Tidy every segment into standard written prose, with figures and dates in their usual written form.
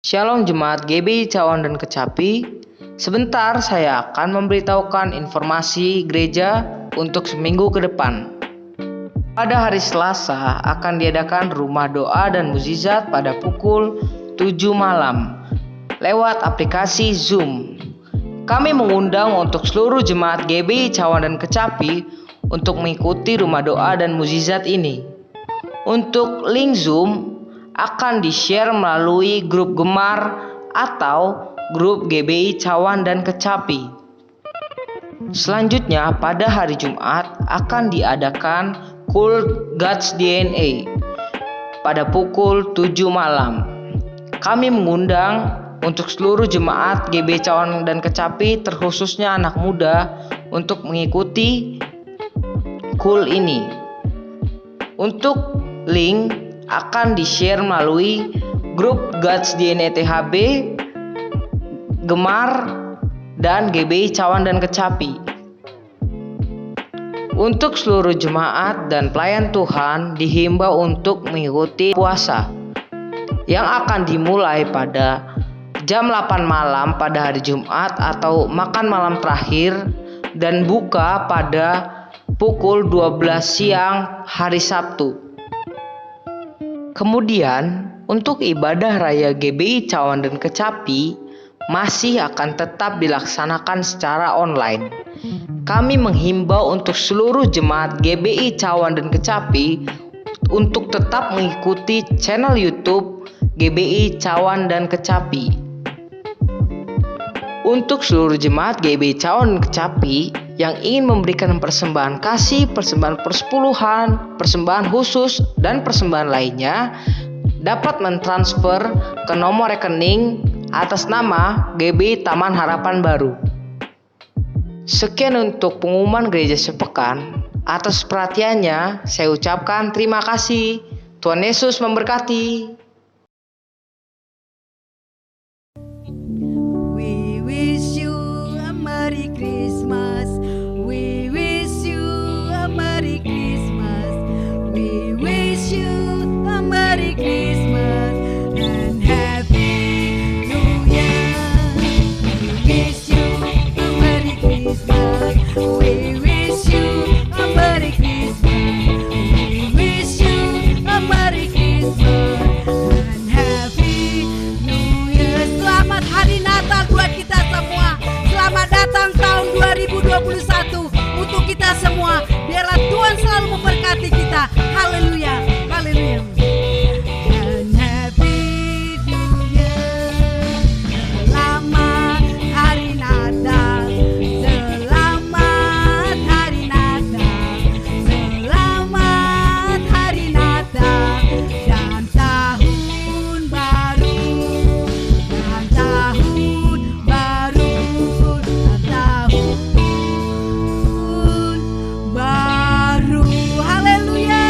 Shalom Jemaat GBI Cawan dan Kecapi. Sebentar saya akan memberitahukan informasi gereja untuk seminggu ke depan. Pada hari Selasa akan diadakan rumah doa dan mukjizat pada pukul 7 malam lewat aplikasi Zoom. Kami mengundang untuk seluruh jemaat GBI Cawan dan Kecapi untuk mengikuti rumah doa dan mukjizat ini. Untuk link Zoom akan di-share melalui grup Gemar atau grup GBI Cawan dan Kecapi. Selanjutnya pada hari Jumat akan diadakan Cult God's DNA pada pukul 7 malam. Kami mengundang untuk seluruh jemaat GBI Cawan dan Kecapi, terkhususnya anak muda, untuk mengikuti Cult ini. Untuk link akan di-share melalui grup God's DNA THB, Gemar, dan GBI Cawan dan Kecapi. Untuk seluruh jemaat dan pelayan Tuhan dihimbau untuk mengikuti puasa yang akan dimulai pada jam 8 malam pada hari Jumat atau makan malam terakhir dan buka pada pukul 12 siang hari Sabtu. Kemudian untuk ibadah raya GBI Cawan dan Kecapi masih akan tetap dilaksanakan secara online. Kami menghimbau untuk seluruh jemaat GBI Cawan dan Kecapi untuk tetap mengikuti channel YouTube GBI Cawan dan Kecapi. Untuk seluruh jemaat GBI Cawan dan Kecapi yang ingin memberikan persembahan kasih, persembahan persepuluhan, persembahan khusus, dan persembahan lainnya dapat mentransfer ke nomor rekening atas nama GBI Taman Harapan Baru. Sekian untuk pengumuman gereja sepekan. Atas perhatiannya saya ucapkan terima kasih. Tuhan Yesus memberkati. We wish you a Merry Christmas. We wish you a Merry Christmas. We wish you a Merry Christmas and Happy New Year. We wish you a Merry Christmas. We wish you a Merry Christmas. We wish you a Merry Christmas and Happy New Year. Selamat Hari Natal buat kita semua. Selamat datang tahun 2021 untuk kita semua. Biarlah Tuhan selalu memberkati kita. Haleluya, haleluya. And Happy New Year. Selamat Hari Natal. Selamat Hari Natal. Selamat Hari Natal dan tahun baru. Dan tahun baru. Dan tahun baru. Haleluya.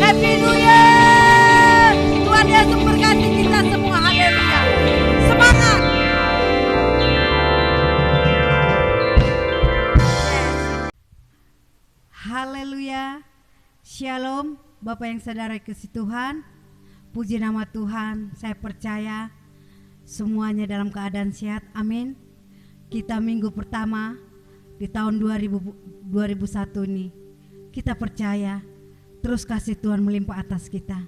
Happy New Year. Tuhan Yesus berkati kita semua. Haleluya. Semangat. Haleluya. Shalom Bapak yang saudara kasih Tuhan. Puji nama Tuhan. Saya percaya semuanya dalam keadaan sehat. Amin. Kita minggu pertama di tahun 2001 ini. Kita percaya terus kasih Tuhan melimpah atas kita.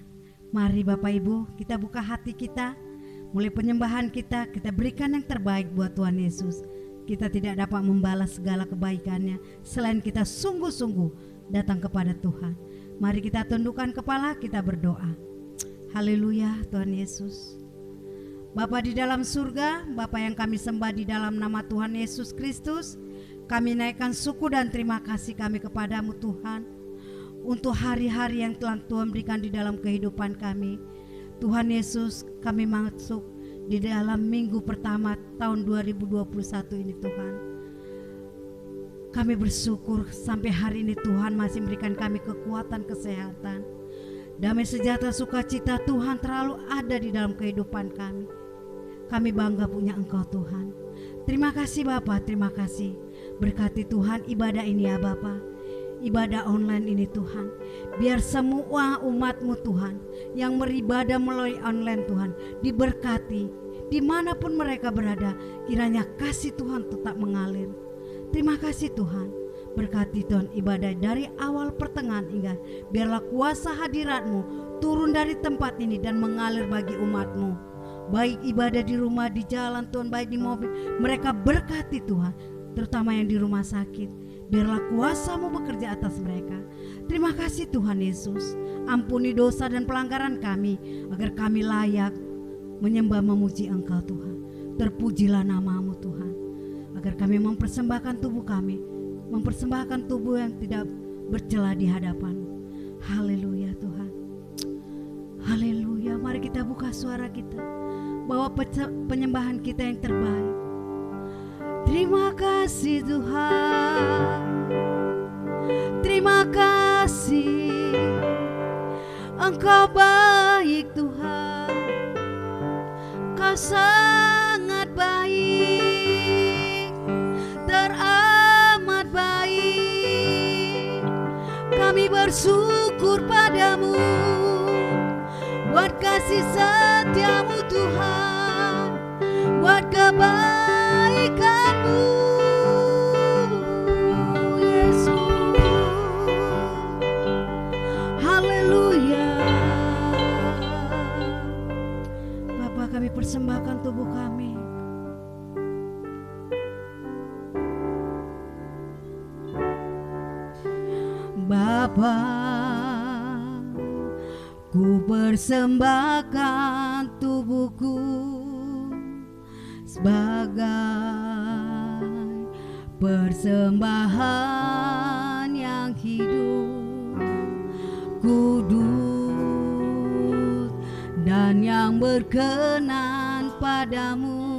Mari Bapak Ibu, kita buka hati kita. Mulai penyembahan kita berikan yang terbaik buat Tuhan Yesus. Kita tidak dapat membalas segala kebaikannya selain kita sungguh-sungguh datang kepada Tuhan. Mari kita tundukkan kepala, kita berdoa. Haleluya Tuhan Yesus. Bapa di dalam surga, Bapa yang kami sembah di dalam nama Tuhan Yesus Kristus, kami naikkan syukur dan terima kasih kami kepadamu Tuhan, untuk hari-hari yang telah Tuhan berikan di dalam kehidupan kami. Tuhan Yesus, kami masuk di dalam minggu pertama tahun 2021 ini Tuhan. Kami bersyukur sampai hari ini Tuhan masih memberikan kami kekuatan, kesehatan. Damai sejahtera sukacita Tuhan terlalu ada di dalam kehidupan kami. Kami bangga punya Engkau Tuhan. Terima kasih Bapa, terima kasih. Berkati Tuhan ibadah ini ya Bapa. ibadah online ini Tuhan. Biar semua umat-Mu Tuhan yang beribadah melalui online Tuhan diberkati dimanapun mereka berada. Kiranya kasih Tuhan tetap mengalir. Terima kasih Tuhan. Berkati Tuhan ibadah dari awal pertengahan hingga biarlah kuasa hadirat-Mu turun dari tempat ini dan mengalir bagi umat-Mu. Baik ibadah di rumah, di jalan Tuhan, baik di mobil, mereka berkati Tuhan, terutama yang di rumah sakit. Biarlah kuasa-Mu bekerja atas mereka. Terima kasih Tuhan Yesus. Ampuni dosa dan pelanggaran kami, agar kami layak menyembah memuji Engkau Tuhan. Terpujilah nama-Mu Tuhan, agar kami mempersembahkan tubuh kami, mempersembahkan tubuh yang tidak bercela di hadapan-Mu. Haleluya Tuhan. Haleluya. Mari kita buka suara kita, bawa penyembahan kita yang terbaik. Terima kasih Tuhan. Terima kasih, Engkau baik Tuhan. Kau sangat baik, teramat baik. Kami bersyukur padamu buat kasih setia-Mu Tuhan, buat kebaikan-Mu Yesus. Haleluya. Bapa, kami persembahkan tubuh kami. Bapa, ku persembahkan tubuhku sebagai persembahan yang hidup, kudus dan yang berkenan padamu,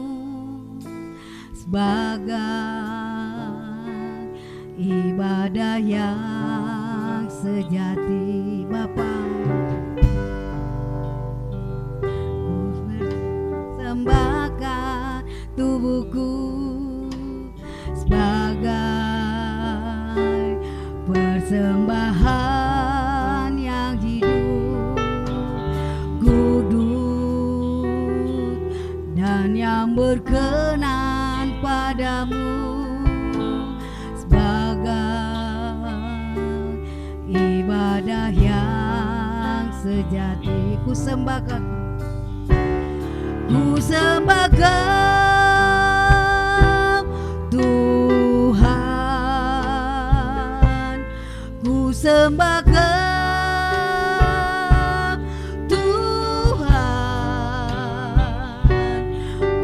sebagai ibadah yang sejati. Bapa, persembahkan tubuhku sebagai persembahan yang hidup, kudus dan yang berkenan padamu, sebagai ibadah yang sejati. Ku sembahkan, ku sembahkan Tuhan, ku sembahkan Tuhan,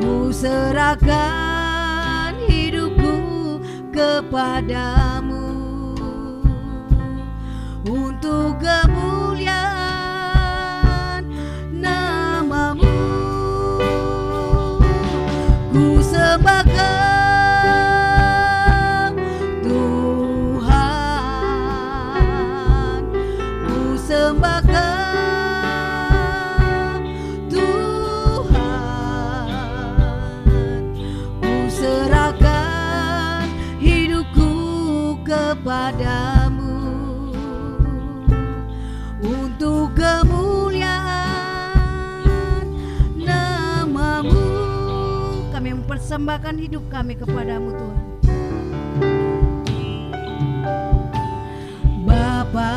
ku serahkan hidupku kepadamu untuk kemuliaan nama-Mu. Ku sembahkan Tuhan, ku sembahkan Tuhan, ku serahkan hidupku kepadamu untuk kemuliaan nama-Mu. Kami mempersembahkan hidup kami kepadamu Tuhan. Bapa,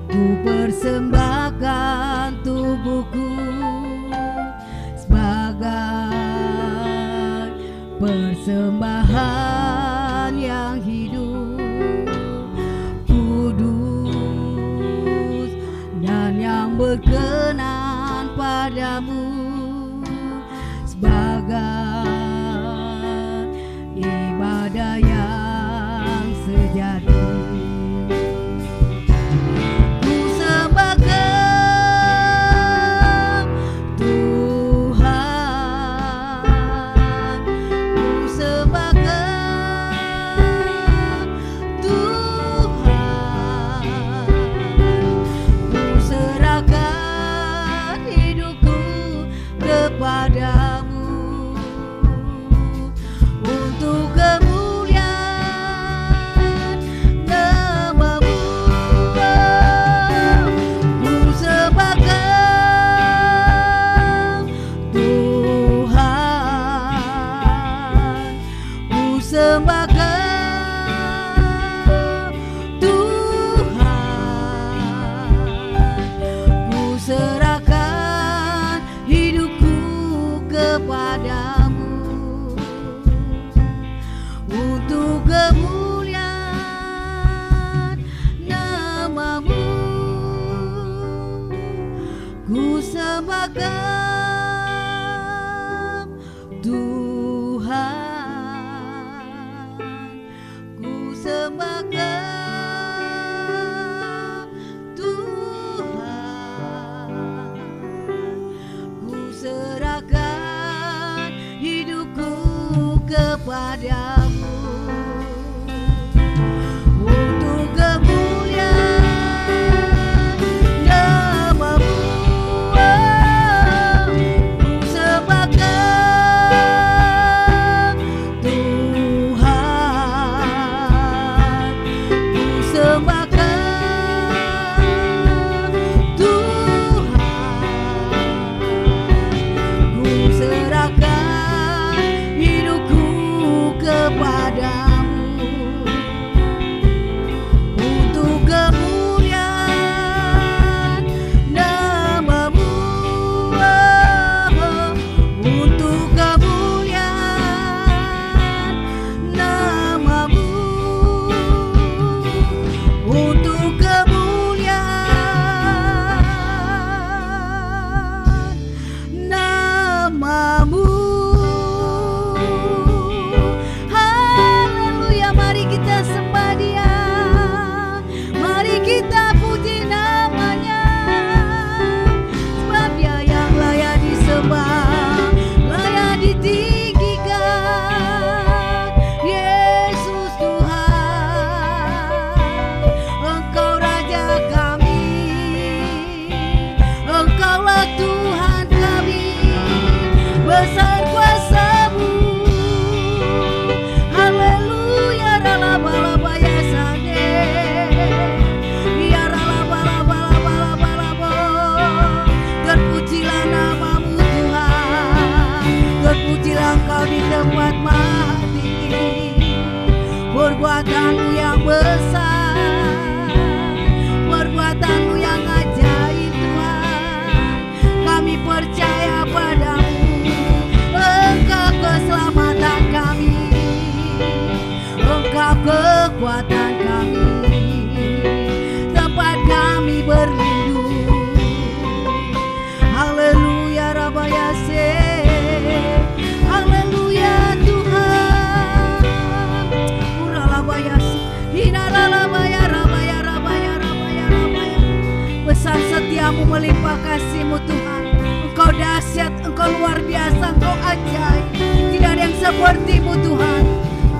ku persembahkan tubuhku sebagai persembahan yang hidup, kudus dan yang berkenan padamu, sebagai ibadah yang sejati. Ku sembahkan Tuhan, ku sembahkan Tuhan, ku serahkan hidupku kepadamu untuk kemuliaan kepadamu untuk kemuliaan nama-Mu. Ku sembahkan Tuhan, ku sembahkan Tuhan, ku serahkan hidupku kepadamu untuk kemuliaan nama-Mu, untuk kemuliaan nama-Mu, untuk kemuliaan nama-Mu. Haleluya, mari kita sembah Dia, mari kita puji namanya, sebab Dia yang layak disembah, layak ditinggikan. Yesus Tuhan, Engkau Raja kami, Engkaulah Tuhan kami, besar kuasa-Mu. Haleluya, rala-bala ya sade, ya rala-bala-bala-bala-bala-bo. Terpujilah nama-Mu Tuhan, terpujilah Engkau di tempat maha tinggi. Perbuatan-Mu yang besar, perbuatan-Mu yang ajaib Tuhan, kami percaya padamu. Engkau keselamatan kami, Engkau kekuatan kami, tempat kami berlindung. Haleluya, Rabayase, haleluya Tuhan. Uralabayase, hinaralabaya, rabaya, rabaya, rabaya, rabaya. Besar setiamu, melimpah kasih-Mu Tuhan. Engkau dahsyat, Engkau luar biasa, Engkau ajaib. Tidak ada yang seperti-Mu Tuhan.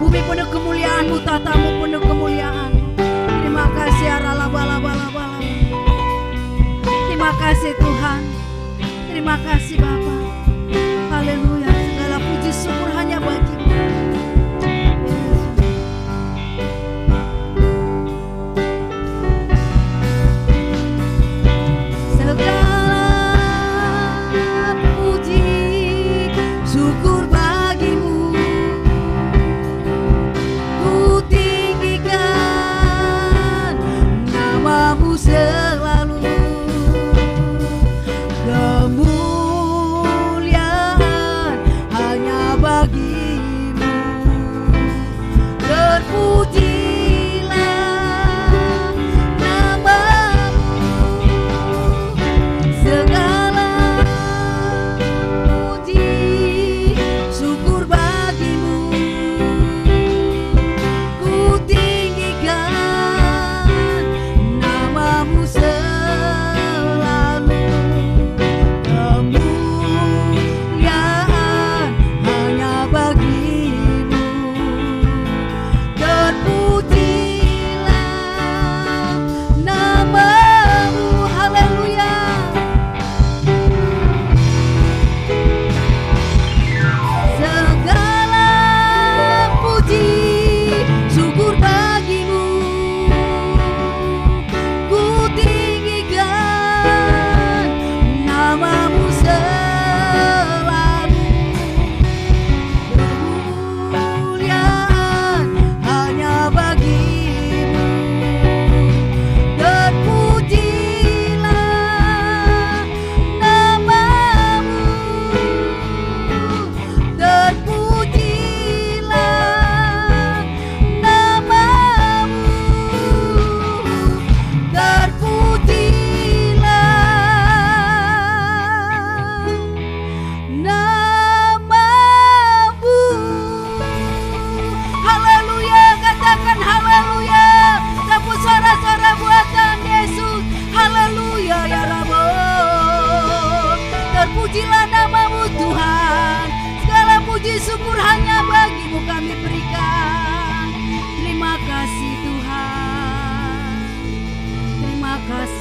Bumi penuh kemuliaan-Mu, tatamu penuh kemuliaan. Terima kasih aralabala-bala-bala. Terima kasih Tuhan, terima kasih Bapa. Haleluya, segala puji syukur hanya bagi-Mu. Segala puji syukur bagi-Mu, ku tinggikan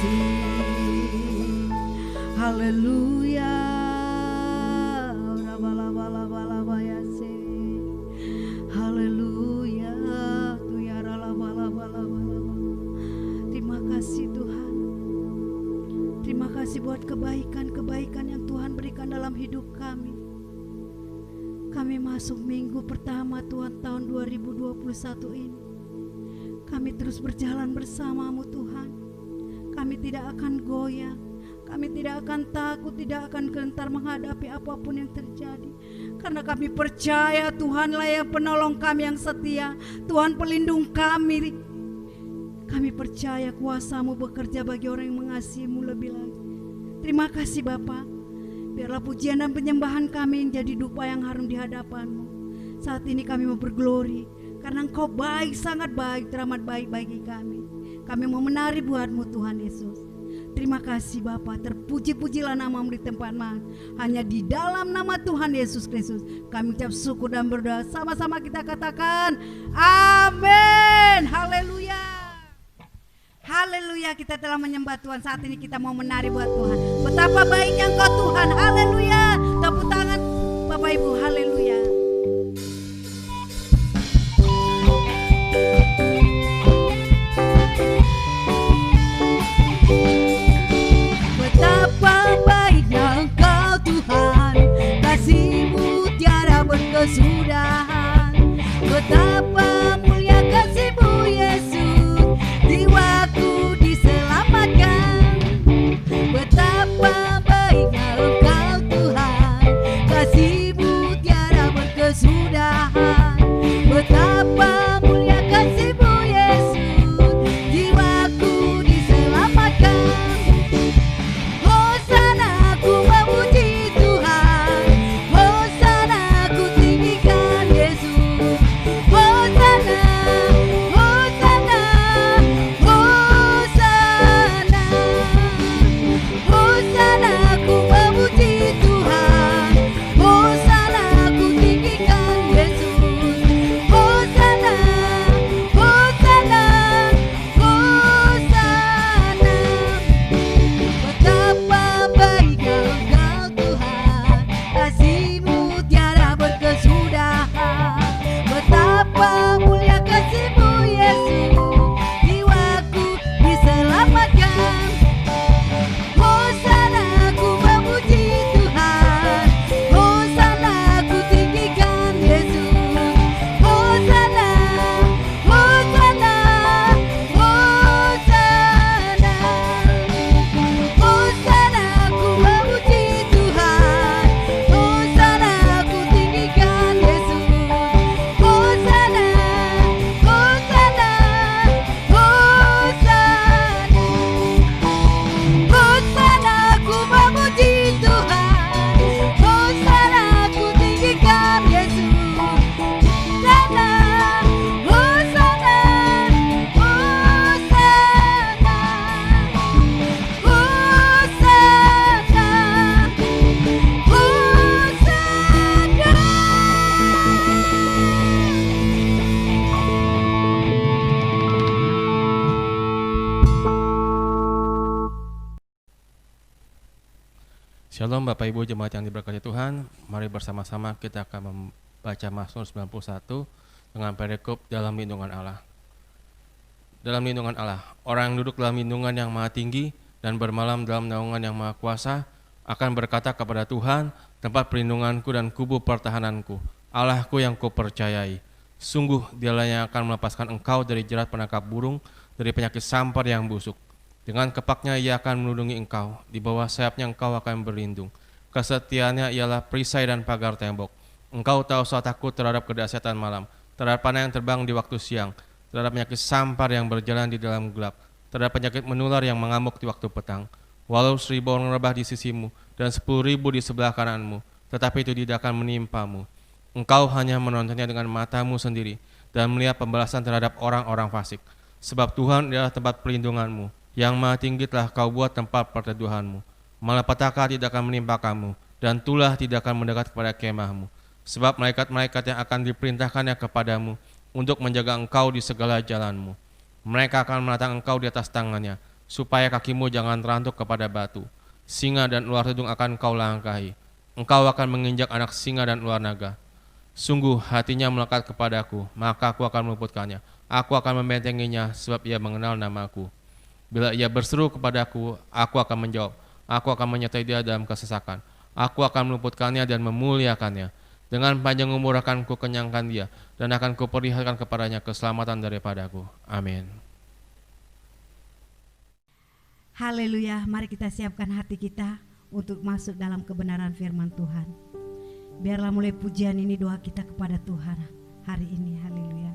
kasih. Haleluya. Rabalabalabalabaya-se. Haleluya. Tuyaralabalabalabalaba. Terima kasih Tuhan. Terima kasih buat kebaikan-kebaikan yang Tuhan berikan dalam hidup kami. Kami masuk minggu pertama Tuhan tahun 2021 ini. Kami terus berjalan bersama-Mu Tuhan. Kami tidak akan goyah. Kami tidak akan takut, tidak akan gentar menghadapi apapun yang terjadi. Karena kami percaya Tuhanlah yang penolong kami yang setia. Tuhan pelindung kami. Kami percaya kuasa-Mu bekerja bagi orang yang mengasihi-Mu lebih lagi. Terima kasih Bapa. Biarlah pujian dan penyembahan kami menjadi dupa yang harum di hadapan-Mu. Saat ini kami mau berglori karena Engkau baik, sangat baik, teramat baik bagi kami. Kami mau menari buat-Mu Tuhan Yesus. Terima kasih Bapa. Terpuji-pujilah nama-Mu di tempat mana. Hanya di dalam nama Tuhan Yesus Kristus kami ucap syukur dan berdoa. Sama-sama kita katakan amin. Haleluya. Haleluya, kita telah menyembah Tuhan. Saat ini kita mau menari buat Tuhan. Betapa baiknya Engkau Tuhan. Haleluya. Tepuk tangan Bapak Ibu. Haleluya. Betapa baiknya Engkau Tuhan. Kasih-Mu tiada berkesudahan. Betapa mulia kasih-Mu Yesus. Jiwaku diselamatkan. Betapa baiknya Engkau Tuhan. Kasih-Mu tiada berkesudahan. Betapa mulia kasih-Mu Yesus. Jiwaku diselamatkan. Hosana ku memuji Tuhan. Hosana ku tinggikan Yesus. Hosana, Hosana, Hosana. Hosana ku memuji Tuhan. Hosana ku tinggikan Yesus. Hosana, Hosana, Hosana. Betapa baiknya Engkau Tuhan. Kasih-Mu tiada berkesudahan. Betapa mulia kasih-Mu Yesus. Jiwaku diselamatkan. Hosana ku memuji Tuhan. Hosana ku tinggikan Yesus. Hosana, Hosana, Hosana. Hosana ku memuji Tuhan. Hosana ku tinggikan Yesus. Hosana, Hosana, Hosana. Hosana ku memuji Tuhan. Hosana ku tinggikan Yesus. Hosana, Hosana, Shalom Bapak Ibu jemaat yang diberkati Tuhan. Mari bersama-sama kita akan membaca Mazmur 91 dengan perikop dalam lindungan Allah. Dalam lindungan Allah, orang yang duduk dalam lindungan yang maha tinggi dan bermalam dalam naungan yang maha kuasa akan berkata kepada Tuhan, tempat perlindunganku dan kubu pertahananku, Allahku yang kupercayai. Sungguh Dialah yang akan melepaskan engkau dari jerat penangkap burung, dari penyakit sampar yang busuk. Dengan kepaknya Ia akan melindungi engkau, di bawah sayapnya engkau akan berlindung. Kesetiaannya ialah perisai dan pagar tembok. Engkau tahu saat takut terhadap kedahsyatan malam, terhadap panah yang terbang di waktu siang, terhadap penyakit sampar yang berjalan di dalam gelap, terhadap penyakit menular yang mengamuk di waktu petang. Walau 1000 orang rebah di sisimu dan 10.000 di sebelah kananmu, tetapi itu tidak akan menimpamu. Engkau hanya menontonnya dengan matamu sendiri dan melihat pembalasan terhadap orang-orang fasik. Sebab Tuhan adalah tempat perlindunganmu. Yang maha tinggi telah kau buat tempat perteduhanmu. Malapetaka tidak akan menimpa kamu, dan tulah tidak akan mendekat kepada kemahmu. Sebab malaikat-malaikat yang akan diperintahkannya kepadamu untuk menjaga engkau di segala jalanmu. Mereka akan menatang engkau di atas tangannya, supaya kakimu jangan terantuk kepada batu. Singa dan ular tudung akan kau langkahi. Engkau akan menginjak anak singa dan ular naga. Sungguh hatinya melekat kepadaku, maka aku akan meluputkannya. Aku akan membentenginya, sebab ia mengenal namaku. Bila ia berseru kepadaku, aku akan menjawab. Aku akan menyertai dia dalam kesesakan. Aku akan meluputkannya dan memuliakannya. Dengan panjang umur akan kukenyangkan dia, dan akan kuperlihatkan kepadanya keselamatan daripadaku. Amin. Haleluya, mari kita siapkan hati kita untuk masuk dalam kebenaran firman Tuhan. Biarlah mulai pujian ini doa kita kepada Tuhan hari ini. Haleluya.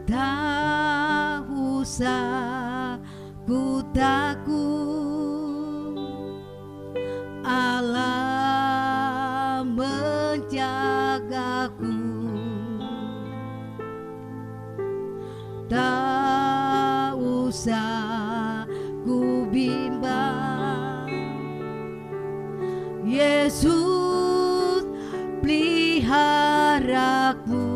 Tak usah ku takut, Allah menjagaku. Tak usah ku bimbang, Yesus peliharaku.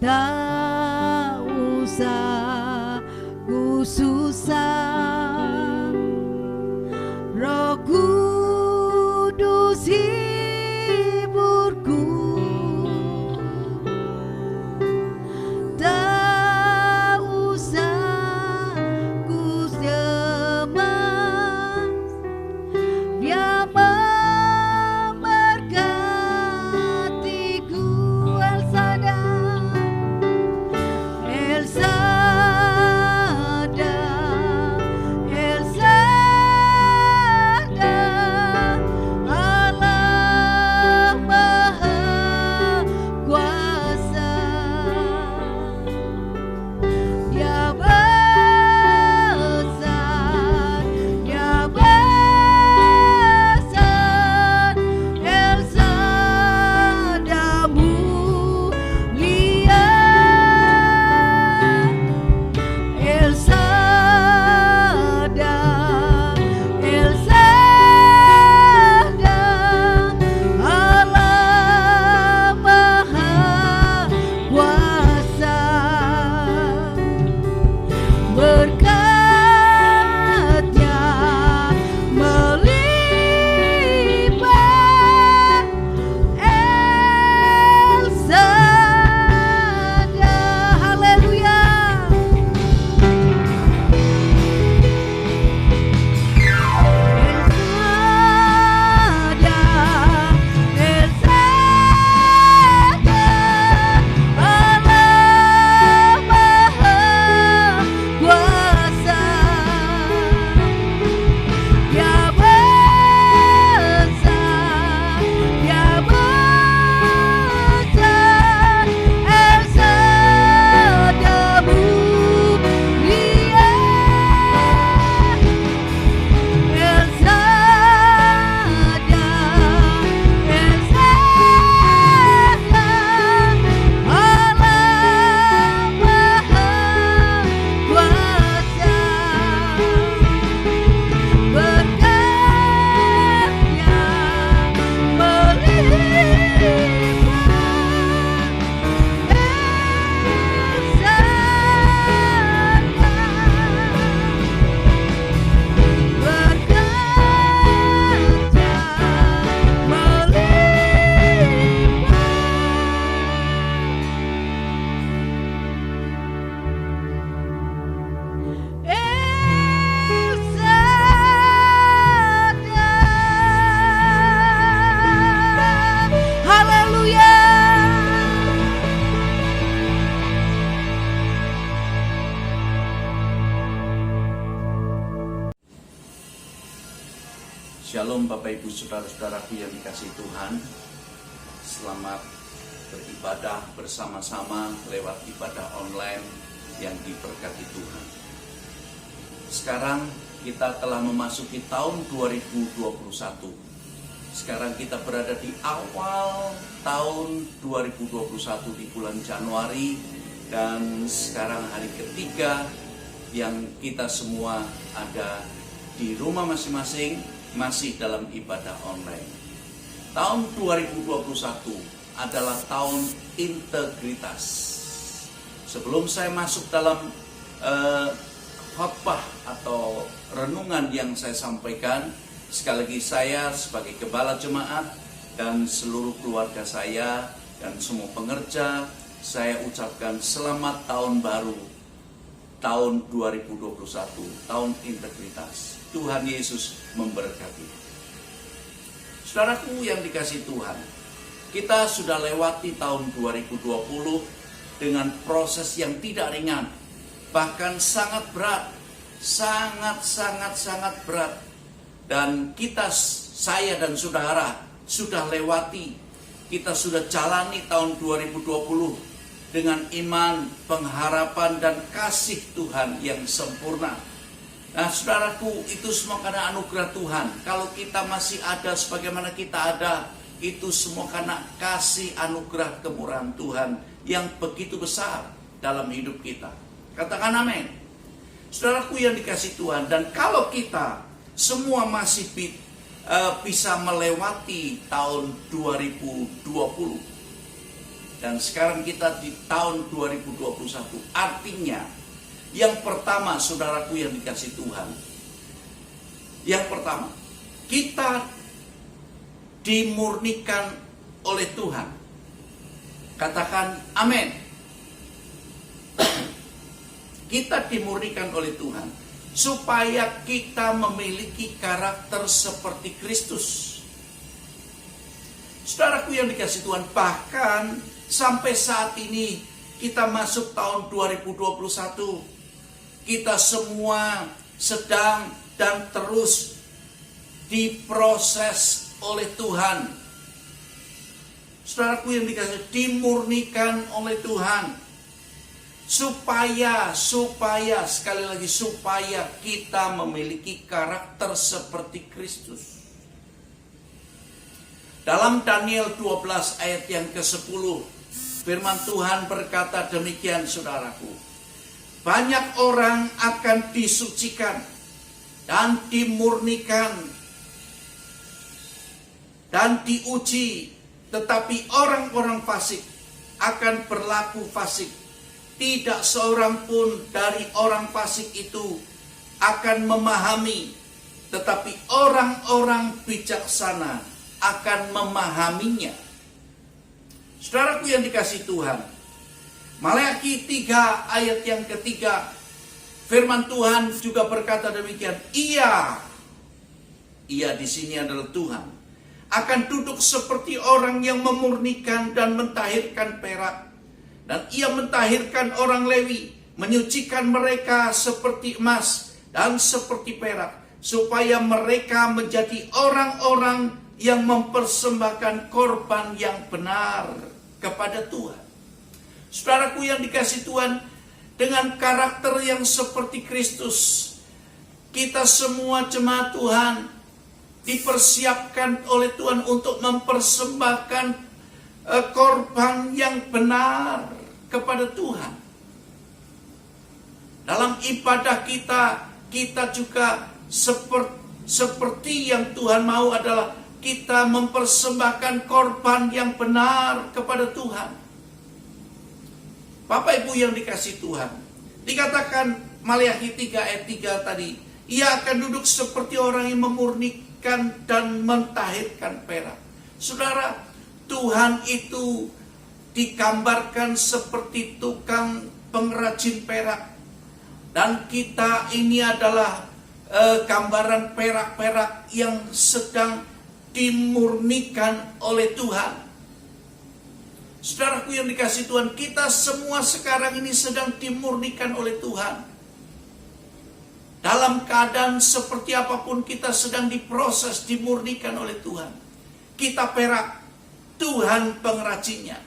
Tak usah ku susah, Roh Kudus hiburku. Tak usah ku cemas, Dia memberkatiku. Shalom Bapak Ibu Saudara-saudaraku yang dikasihi Tuhan. Selamat beribadah bersama-sama lewat ibadah online yang diberkati Tuhan. Sekarang kita telah memasuki tahun 2021. Sekarang kita berada di awal tahun 2021 di bulan Januari. Dan sekarang hari ketiga yang kita semua ada di rumah masing-masing, masih dalam ibadah online. tahun 2021 adalah tahun integritas. Sebelum saya masuk dalam khotbah atau renungan yang saya sampaikan, sekali lagi saya sebagai kepala jemaat dan seluruh keluarga saya dan semua pengerja, saya ucapkan selamat tahun baru, tahun 2021, tahun integritas. Tuhan Yesus memberkati. Saudaraku yang dikasihi Tuhan, kita sudah lewati tahun 2020 dengan proses yang tidak ringan, bahkan sangat berat, sangat berat. Dan kita, saya dan saudara sudah lewati, kita sudah jalani tahun 2020 dengan iman, pengharapan, dan kasih Tuhan yang sempurna. Nah saudaraku, itu semua karena anugerah Tuhan. Kalau kita masih ada sebagaimana kita ada, itu semua karena kasih anugerah kemurahan Tuhan yang begitu besar dalam hidup kita. Katakan amin. Saudaraku yang dikasihi Tuhan, dan kalau kita semua masih bisa melewati tahun 2020, dan sekarang kita di tahun 2021, artinya yang pertama, saudaraku yang dikasihi Tuhan, yang pertama, kita dimurnikan oleh Tuhan. Katakan amin. Kita dimurnikan oleh Tuhan supaya kita memiliki karakter seperti Kristus. Saudaraku yang dikasihi Tuhan, bahkan sampai saat ini kita masuk tahun 2021, kita semua sedang dan terus diproses oleh Tuhan. Saudaraku yang dikasihi, dimurnikan oleh Tuhan. Supaya sekali lagi, supaya kita memiliki karakter seperti Kristus. Dalam Daniel 12 ayat yang ke-10, firman Tuhan berkata demikian, saudaraku. Banyak orang akan disucikan dan dimurnikan dan diuji, tetapi orang-orang fasik akan berlaku fasik. Tidak seorang pun dari orang fasik itu akan memahami, tetapi orang-orang bijaksana akan memahaminya. Saudaraku yang dikasihi Tuhan, Maleakhi 3 ayat yang ketiga, firman Tuhan juga berkata demikian. Ia di sini adalah Tuhan, akan duduk seperti orang yang memurnikan dan mentahirkan perak. Dan ia mentahirkan orang Lewi, menyucikan mereka seperti emas dan seperti perak, supaya mereka menjadi orang-orang yang mempersembahkan korban yang benar kepada Tuhan. Saudaraku yang dikasihi Tuhan, dengan karakter yang seperti Kristus, kita semua jemaat Tuhan dipersiapkan oleh Tuhan untuk mempersembahkan korban yang benar kepada Tuhan. Dalam ibadah kita juga seperti yang Tuhan mau adalah kita mempersembahkan korban yang benar kepada Tuhan. Bapak Ibu yang dikasihi Tuhan, dikatakan Maleakhi 3 ayat 3 tadi, ia akan duduk seperti orang yang memurnikan dan mentahirkan perak. Saudara, Tuhan itu digambarkan seperti tukang pengrajin perak, dan kita ini adalah gambaran perak-perak yang sedang dimurnikan oleh Tuhan. Saudaraku yang dikasihi Tuhan, kita semua sekarang ini sedang dimurnikan oleh Tuhan. Dalam keadaan seperti apapun kita sedang diproses, dimurnikan oleh Tuhan. Kita perak, Tuhan pengrajinnya.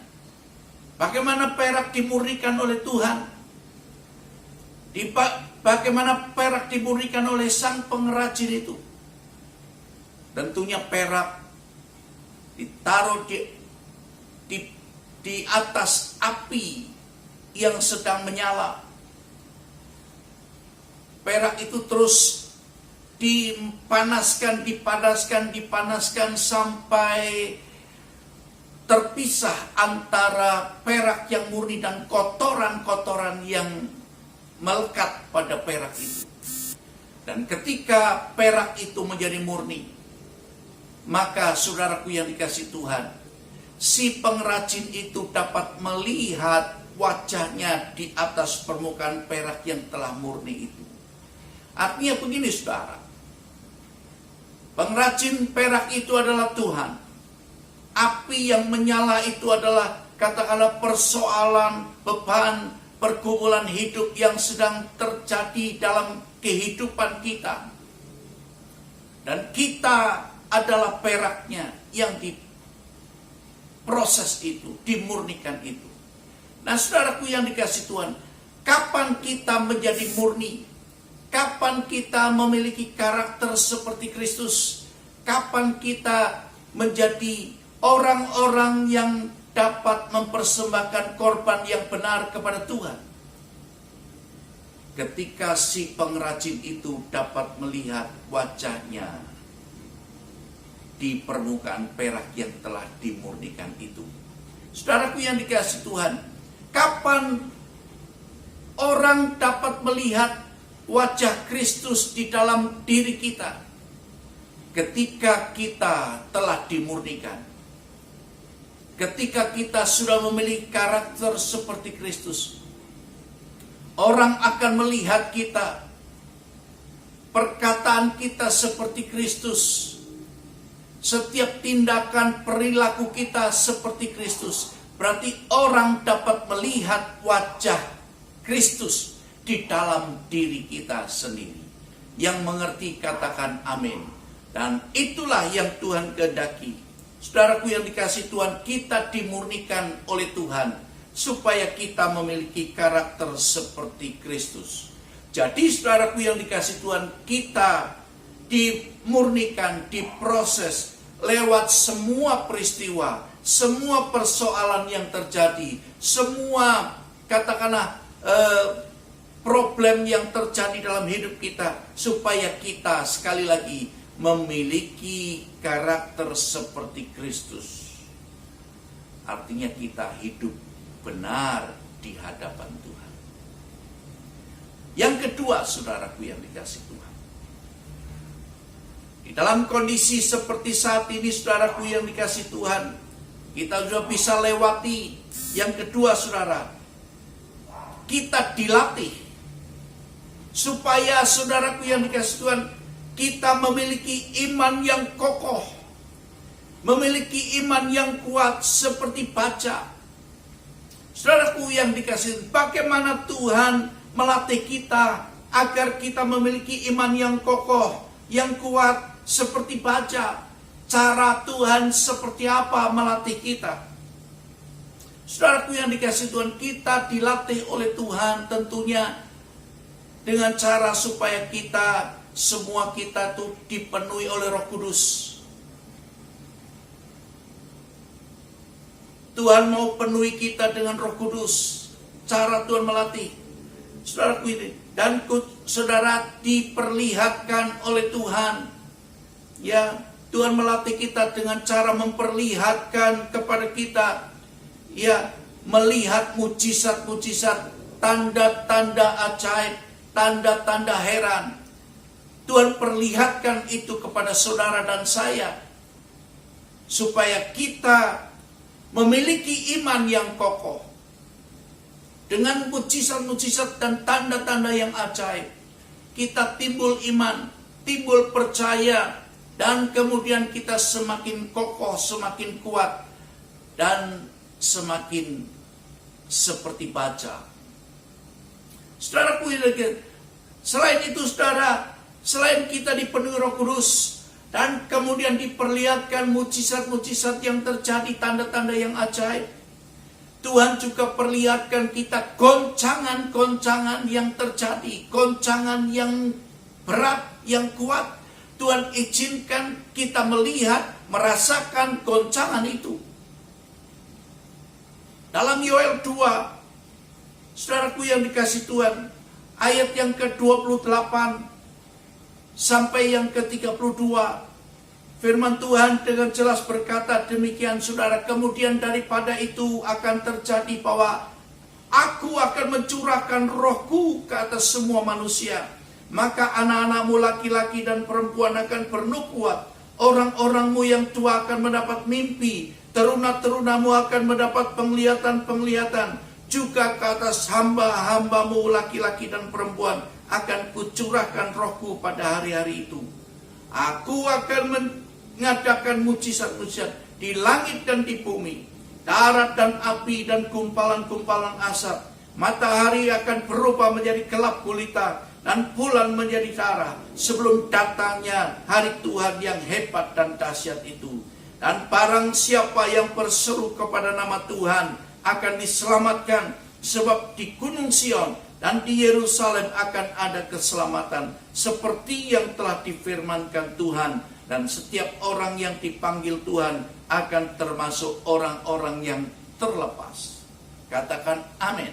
Bagaimana perak dimurnikan oleh Tuhan? Bagaimana perak dimurnikan oleh sang pengrajin itu? Tentunya perak ditaruh di atas api yang sedang menyala. Perak itu terus dipanaskan sampai terpisah antara perak yang murni dan kotoran-kotoran yang melekat pada perak itu. Dan ketika perak itu menjadi murni, maka saudaraku yang dikasih Tuhan, si pengrajin itu dapat melihat wajahnya di atas permukaan perak yang telah murni itu. Artinya begini saudara, pengrajin perak itu adalah Tuhan. Api yang menyala itu adalah katakanlah persoalan, beban, pergumulan hidup yang sedang terjadi dalam kehidupan kita. Dan kita adalah peraknya yang diproses itu, dimurnikan itu. Nah saudaraku yang dikasih Tuhan, kapan kita menjadi murni? Kapan kita memiliki karakter seperti Kristus? Kapan kita menjadi orang-orang yang dapat mempersembahkan korban yang benar kepada Tuhan? Ketika si pengrajin itu dapat melihat wajahnya di permukaan perak yang telah dimurnikan itu. Saudaraku yang dikasih Tuhan, kapan orang dapat melihat wajah Kristus di dalam diri kita? Ketika kita telah dimurnikan. Ketika kita sudah memiliki karakter seperti Kristus, orang akan melihat kita, perkataan kita seperti Kristus, setiap tindakan perilaku kita seperti Kristus. Berarti orang dapat melihat wajah Kristus di dalam diri kita sendiri. Yang mengerti katakan amin. Dan itulah yang Tuhan kehendaki. Saudaraku yang dikasih Tuhan, kita dimurnikan oleh Tuhan supaya kita memiliki karakter seperti Kristus. Jadi saudaraku yang dikasih Tuhan, kita dimurnikan, diproses lewat semua peristiwa, semua persoalan yang terjadi, semua katakanlah problem yang terjadi dalam hidup kita, supaya kita sekali lagi memiliki karakter seperti Kristus. Artinya kita hidup benar di hadapan Tuhan. Yang kedua, saudaraku yang dikasih Tuhan, di dalam kondisi seperti saat ini, saudaraku yang dikasih Tuhan, kita sudah bisa lewati. Yang kedua, saudara, kita dilatih supaya saudaraku yang dikasih Tuhan, kita memiliki iman yang kokoh, memiliki iman yang kuat seperti baja. Saudaraku yang dikasih, bagaimana Tuhan melatih kita agar kita memiliki iman yang kokoh, yang kuat seperti baja? Cara Tuhan seperti apa melatih kita? Saudaraku yang dikasih Tuhan, kita dilatih oleh Tuhan tentunya dengan cara supaya kita, semua kita tuh dipenuhi oleh Roh Kudus. Tuhan mau penuhi kita dengan Roh Kudus. Cara Tuhan melatih, saudaraku ini, dan saudara diperlihatkan oleh Tuhan. Ya, Tuhan melatih kita dengan cara memperlihatkan kepada kita, ya, melihat mujizat-mujizat, tanda-tanda ajaib, tanda-tanda heran. Tuhan perlihatkan itu kepada saudara dan saya, supaya kita memiliki iman yang kokoh. Dengan mujizat-mujizat dan tanda-tanda yang ajaib, kita timbul iman, timbul percaya, dan kemudian kita semakin kokoh, semakin kuat, dan semakin seperti baja. Saudaraku, selain itu saudara, selain kita dipenuhi Roh Kudus dan kemudian diperlihatkan mujizat-mujizat yang terjadi, tanda-tanda yang ajaib, Tuhan juga perlihatkan kita goncangan-goncangan yang terjadi, goncangan yang berat, yang kuat. Tuhan izinkan kita melihat, merasakan goncangan itu. Dalam Yoel 2, saudaraku yang dikasih Tuhan, ayat yang ke-28, sampai yang ke-32. Firman Tuhan dengan jelas berkata demikian, saudara. Kemudian daripada itu akan terjadi bahwa aku akan mencurahkan rohku ke atas semua manusia. Maka anak-anakmu laki-laki dan perempuan akan bernubuat. Orang-orangmu yang tua akan mendapat mimpi. Teruna-terunamu akan mendapat penglihatan-penglihatan. Juga ke atas hamba-hambamu laki-laki dan perempuan akan kucurahkan rohku pada hari-hari itu. Aku akan mengadakan mujizat-mujizat di langit dan di bumi, darat dan api dan gumpalan-gumpalan asap. Matahari akan berubah menjadi gelap gulita dan bulan menjadi darah sebelum datangnya hari Tuhan yang hebat dan dahsyat itu. Dan barang siapa yang berseru kepada nama Tuhan akan diselamatkan, sebab di Gunung Sion dan di Yerusalem akan ada keselamatan seperti yang telah difirmankan Tuhan. Dan setiap orang yang dipanggil Tuhan akan termasuk orang-orang yang terlepas. Katakan amin.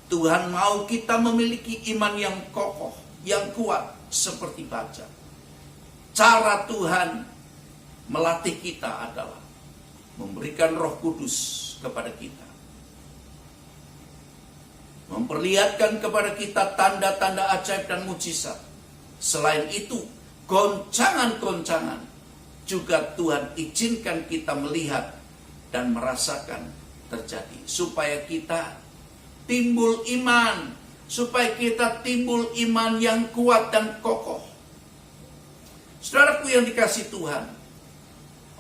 Tuhan mau kita memiliki iman yang kokoh, yang kuat seperti baja. Cara Tuhan melatih kita adalah memberikan Roh Kudus kepada kita. Memperlihatkan kepada kita tanda-tanda ajaib dan mujizat. Selain itu, goncangan-goncangan juga Tuhan izinkan kita melihat dan merasakan terjadi. Supaya kita timbul iman. Supaya kita timbul iman yang kuat dan kokoh. Saudaraku yang dikasihi Tuhan.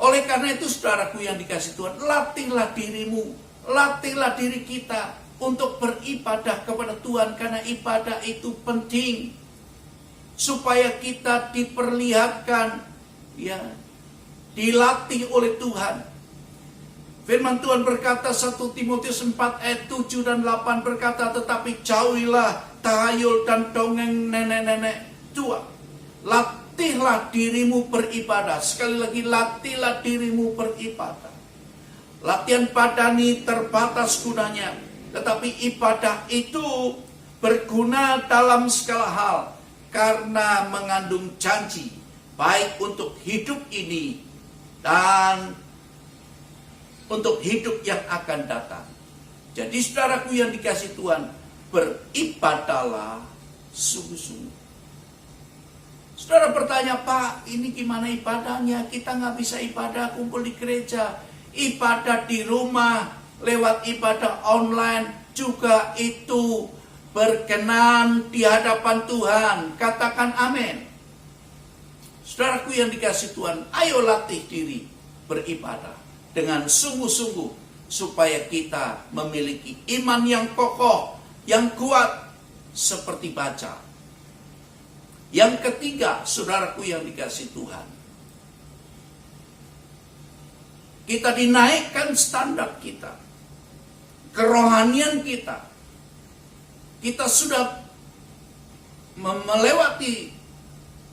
Oleh karena itu saudaraku yang dikasihi Tuhan, latihlah dirimu, latihlah diri kita untuk beribadah kepada Tuhan, karena ibadah itu penting supaya kita diperlihatkan, ya, dilatih oleh Tuhan. Firman Tuhan berkata 1 Timotius 4 ayat 7 dan 8 berkata, tetapi jauhilah tahayul dan dongeng nenek-nenek tua. Latihlah dirimu beribadah. Sekali lagi, latihlah dirimu beribadah. Latihan badani terbatas gunanya, tetapi ibadah itu berguna dalam segala hal karena mengandung janji baik untuk hidup ini dan untuk hidup yang akan datang. Jadi saudaraku yang dikasihi Tuhan, beribadahlah sungguh-sungguh. Saudara bertanya, Pak, ini gimana ibadahnya? Kita nggak bisa ibadah kumpul di gereja. Ibadah di rumah, lewat ibadah online juga itu berkenan di hadapan Tuhan. Katakan amin. Saudaraku yang dikasihi Tuhan, ayo latih diri beribadah dengan sungguh-sungguh supaya kita memiliki iman yang kokoh, yang kuat seperti baja. Yang ketiga, saudaraku yang dikasihi Tuhan, kita dinaikkan standar kita, kerohanian kita. Kita sudah melewati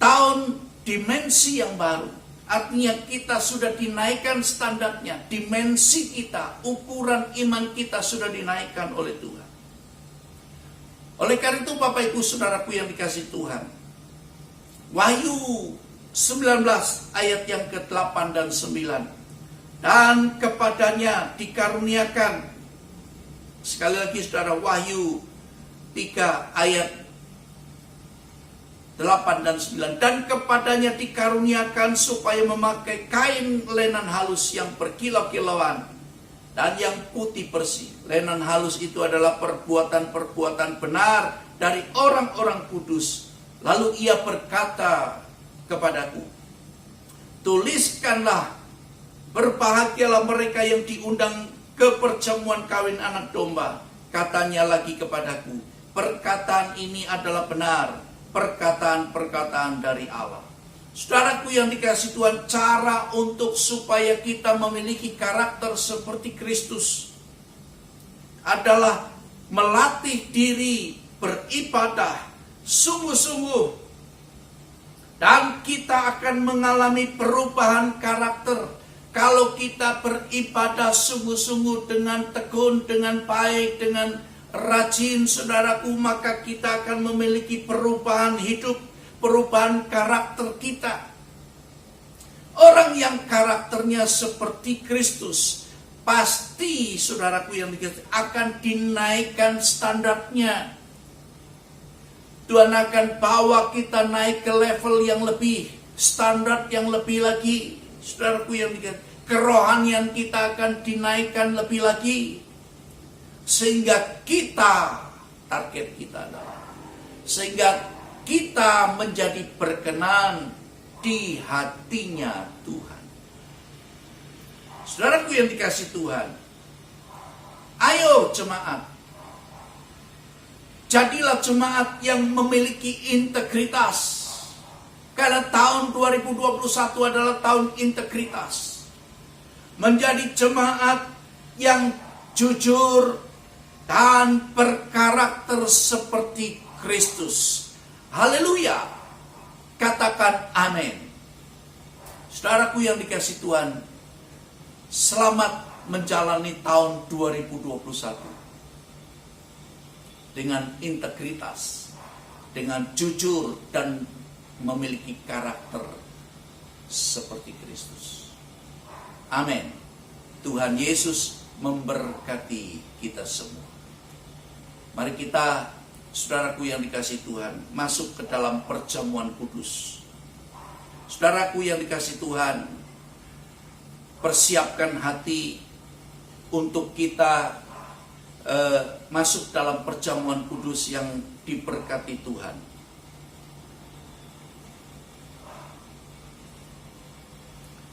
tahun dimensi yang baru. Artinya kita sudah dinaikkan standarnya, dimensi kita, ukuran iman kita sudah dinaikkan oleh Tuhan. Oleh karena itu Bapak Ibu Saudaraku yang dikasihi Tuhan, Wahyu 19 ayat yang ke-8 dan 9. Dan kepadanya dikaruniakan, sekali lagi saudara, Wahyu 3 ayat 8 dan 9. Dan kepadanya dikaruniakan supaya memakai kain lenan halus yang berkilau-kilauan dan yang putih bersih. Lenan halus itu adalah perbuatan-perbuatan benar dari orang-orang kudus. Lalu ia berkata kepadaku, tuliskanlah, berbahagialah mereka yang diundang ke perjamuan kawin anak domba. Katanya lagi kepadaku, perkataan ini adalah benar, perkataan-perkataan dari Allah. Saudaraku yang dikasihi Tuhan, cara untuk supaya kita memiliki karakter seperti Kristus adalah melatih diri beribadah sungguh-sungguh, dan kita akan mengalami perubahan karakter kalau kita beribadah sungguh-sungguh dengan tekun, dengan baik, dengan rajin, saudaraku, maka kita akan memiliki perubahan hidup, perubahan karakter kita. Orang yang karakternya seperti Kristus, pasti saudaraku yang dikasihi akan dinaikkan standarnya. Tuhan akan bawa kita naik ke level yang lebih, standar yang lebih lagi. Saudaraku yang dikasihi, kerohanian kita akan dinaikkan lebih lagi. Sehingga kita, target kita adalah, sehingga kita menjadi berkenan di hatinya Tuhan. Saudaraku yang dikasihi Tuhan, ayo jemaat, jadilah jemaat yang memiliki integritas. Karena tahun 2021 adalah tahun integritas. Menjadi jemaat yang jujur dan berkarakter seperti Kristus. Haleluya. Katakan amin. Saudaraku yang dikasihi Tuhan, selamat menjalani tahun 2021 dengan integritas, dengan jujur dan memiliki karakter seperti Kristus. Amin. Tuhan Yesus memberkati kita semua. Mari kita, saudaraku yang dikasihi Tuhan, masuk ke dalam perjamuan kudus. Saudaraku yang dikasihi Tuhan, persiapkan hati untuk kita masuk dalam perjamuan kudus yang diberkati Tuhan.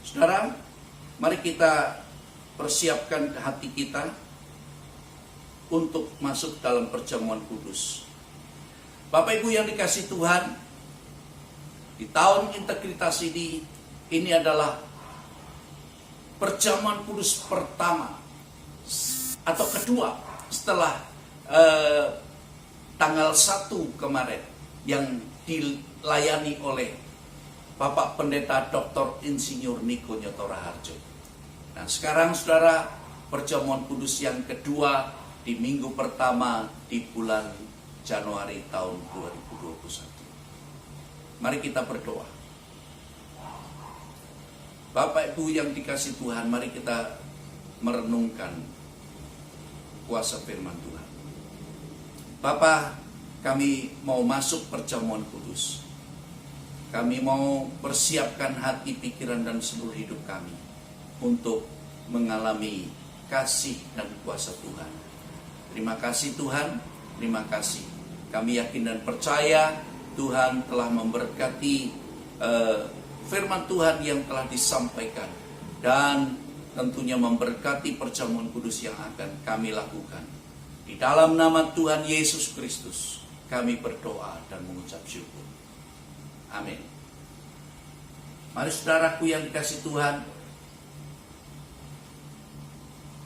Saudara, mari kita persiapkan hati kita untuk masuk dalam perjamuan kudus. Bapak Ibu yang dikasihi Tuhan, di tahun integritas ini adalah perjamuan kudus pertama atau kedua setelah tanggal 1 kemarin yang dilayani oleh Bapak Pendeta Dr. Insinyur Niko Nyoto Raharjo. Nah, sekarang saudara, perjamuan kudus yang kedua di minggu pertama di bulan Januari tahun 2021. Mari kita berdoa. Bapak Ibu yang dikasihi Tuhan, mari kita merenungkan kuasa firman Tuhan. Bapa, kami mau masuk perjamuan kudus. Kami mau persiapkan hati, pikiran, dan seluruh hidup kami untuk mengalami kasih dan kuasa Tuhan. Terima kasih Tuhan, terima kasih. Kami yakin dan percaya Tuhan telah memberkati firman Tuhan yang telah disampaikan. Dan tentunya memberkati perjamuan kudus yang akan kami lakukan. Di dalam nama Tuhan Yesus Kristus, kami berdoa dan mengucap syukur. Amin. Mari saudaraku yang dikasihi Tuhan,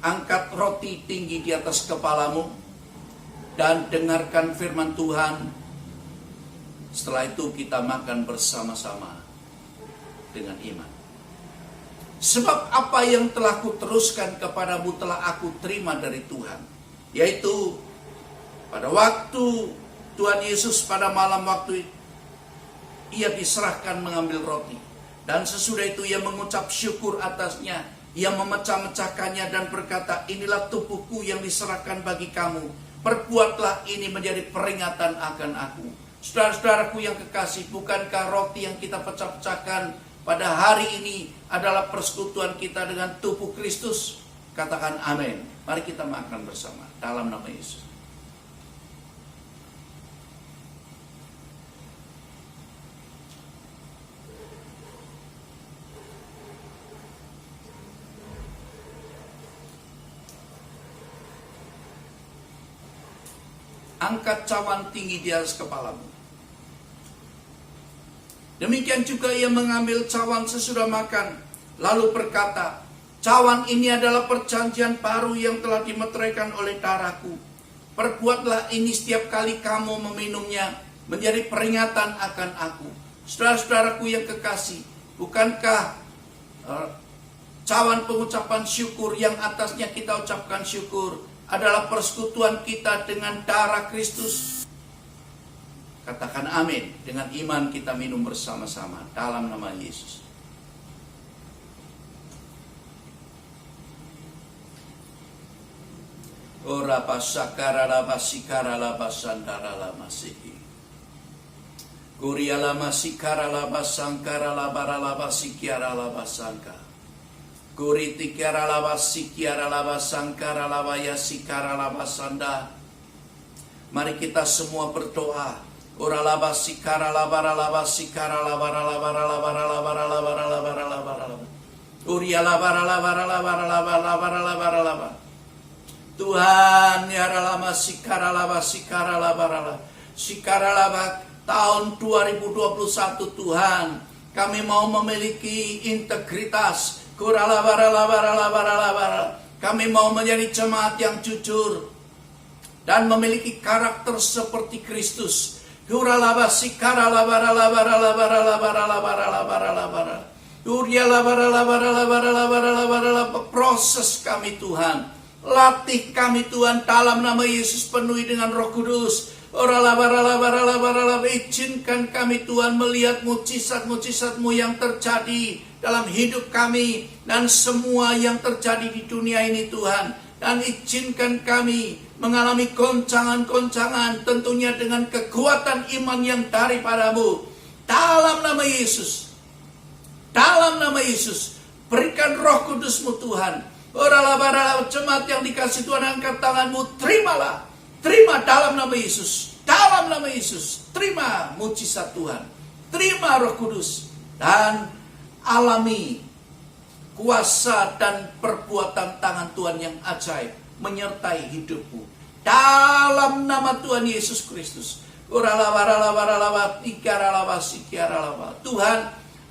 angkat roti tinggi di atas kepalamu dan dengarkan firman Tuhan. Setelah itu kita makan bersama-sama dengan iman. Sebab apa yang telah kuteruskan kepadamu telah aku terima dari Tuhan, yaitu pada waktu Tuhan Yesus pada malam waktu itu, ia diserahkan mengambil roti, dan sesudah itu ia mengucap syukur atasnya. Ia memecah-mecahkannya dan berkata, inilah tubuhku yang diserahkan bagi kamu. Perbuatlah ini menjadi peringatan akan aku. Saudara-saudaraku yang kekasih, bukankah roti yang kita pecah-pecahkan pada hari ini adalah persekutuan kita dengan tubuh Kristus? Katakan amin. Mari kita makan bersama dalam nama Yesus. Angkat cawan tinggi di atas kepalamu. Demikian juga ia mengambil cawan sesudah makan, lalu berkata, cawan ini adalah perjanjian baru yang telah dimeteraikan oleh darahku. Perbuatlah ini setiap kali kamu meminumnya, menjadi peringatan akan aku. Saudara-saudaraku yang kekasih, bukankah cawan pengucapan syukur yang atasnya kita ucapkan syukur adalah persekutuan kita dengan darah Kristus? Katakan amin. Dengan iman kita minum bersama-sama dalam nama Yesus. Ora pasakara laba sikara laba sandara lama sihi. Guria lama sikara laba sangkara laba sikiara laba sangka. Guri tikiara laba sikiara laba sangkara laba ya sikara laba sanda. Mari kita semua berdoa. Ora laba sikara labara laba sikara labara labara labara labara labara labara labara labara. Uria labara labara labara labara labara labara labara. Tuhan ya lama sikara laba sikara labara labara. Sikara laba tahun 2021 Tuhan, kami mau memiliki integritas. Kura labara labara labara labara. Kami mau menjadi jemaat yang jujur dan memiliki karakter seperti Kristus. Kura laba sikara labara labara labara labara labara labara labara. Uria labara labara labara labara labara labara. Proses kami Tuhan, latih kami Tuhan dalam nama Yesus, penuhi dengan Roh Kudus. Ora labara labara labara labara. Izinkan kami Tuhan melihat mujizat-mujizat-Mu yang terjadi dalam hidup kami dan semua yang terjadi di dunia ini Tuhan. Dan izinkan kami mengalami goncangan-goncangan tentunya dengan kekuatan iman yang daripada-Mu. Dalam nama Yesus. Dalam nama Yesus. Berikan Roh Kudus-Mu Tuhan. Ora jemaat yang dikasih Tuhan, angkat tangan-Mu. Terimalah. Terima dalam nama Yesus. Dalam nama Yesus. Terima mujizat Tuhan. Terima Roh Kudus. Dan alami kuasa dan perbuatan tangan Tuhan yang ajaib menyertai hidupmu. Dalam nama Tuhan Yesus Kristus. Tuhan,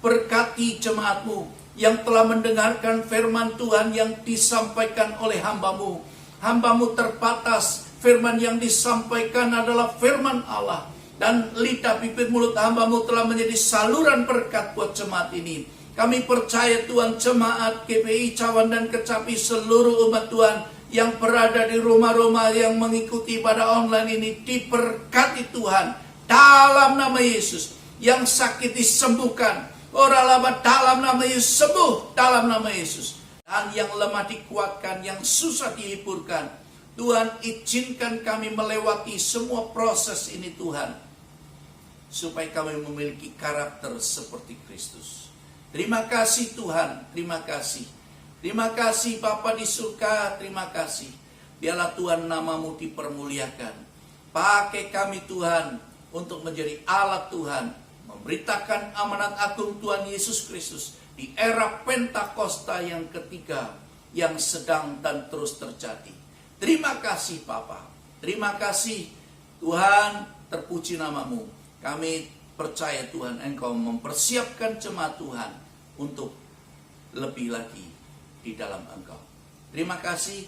berkati jemaat-Mu yang telah mendengarkan firman Tuhan yang disampaikan oleh hamba-Mu. Hamba-Mu terbatas. Firman yang disampaikan adalah firman Allah. Dan lidah bibir mulut hamba-Mu telah menjadi saluran berkat buat jemaat ini. Kami percaya Tuhan, jemaat GPI Cawan dan Kecapi, seluruh umat Tuhan yang berada di rumah-rumah yang mengikuti pada online ini diberkati Tuhan. Dalam nama Yesus. Yang sakit disembuhkan. Ora laba dalam nama Yesus, sembuh dalam nama Yesus. Dan yang lemah dikuatkan, yang susah dihiburkan. Tuhan, izinkan kami melewati semua proses ini Tuhan. Supaya kami memiliki karakter seperti Kristus. Terima kasih Tuhan, terima kasih. Terima kasih Bapa di surga, terima kasih. Biarlah Tuhan nama-Mu dipermuliakan. Pakai kami Tuhan untuk menjadi alat Tuhan. Memberitakan amanat agung Tuhan Yesus Kristus di era Pentakosta yang ketiga yang sedang dan terus terjadi. Terima kasih Bapa. Terima kasih Tuhan, terpuji nama-Mu. Kami percaya Tuhan, Engkau mempersiapkan jemaat Tuhan untuk lebih lagi di dalam Engkau. Terima kasih,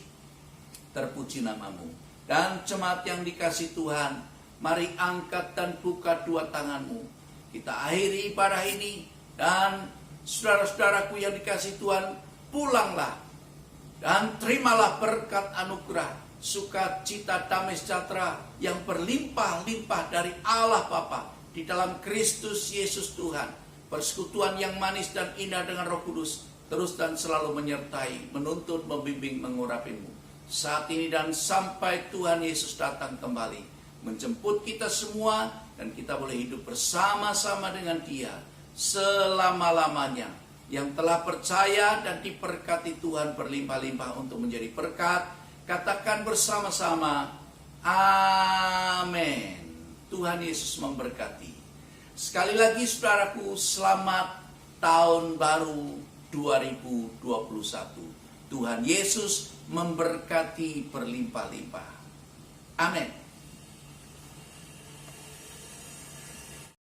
terpuji nama-Mu. Dan jemaat yang dikasih Tuhan, mari angkat dan buka dua tangan-Mu. Kita akhiri ibadah ini, dan saudara-saudaraku yang dikasih Tuhan, pulanglah dan terimalah berkat anugerah, sukacita, damai sejahtera yang berlimpah-limpah dari Allah Bapa di dalam Kristus Yesus Tuhan. Persekutuan yang manis dan indah dengan Roh Kudus terus dan selalu menyertai, menuntun, membimbing, mengurapimu saat ini dan sampai Tuhan Yesus datang kembali menjemput kita semua, dan kita boleh hidup bersama-sama dengan Dia selama-lamanya. Yang telah percaya dan diberkati Tuhan berlimpah-limpah untuk menjadi berkat, katakan bersama-sama amin. Tuhan Yesus memberkati. Sekali lagi saudaraku, selamat tahun baru 2021. Tuhan Yesus memberkati berlimpah-limpah. Amin.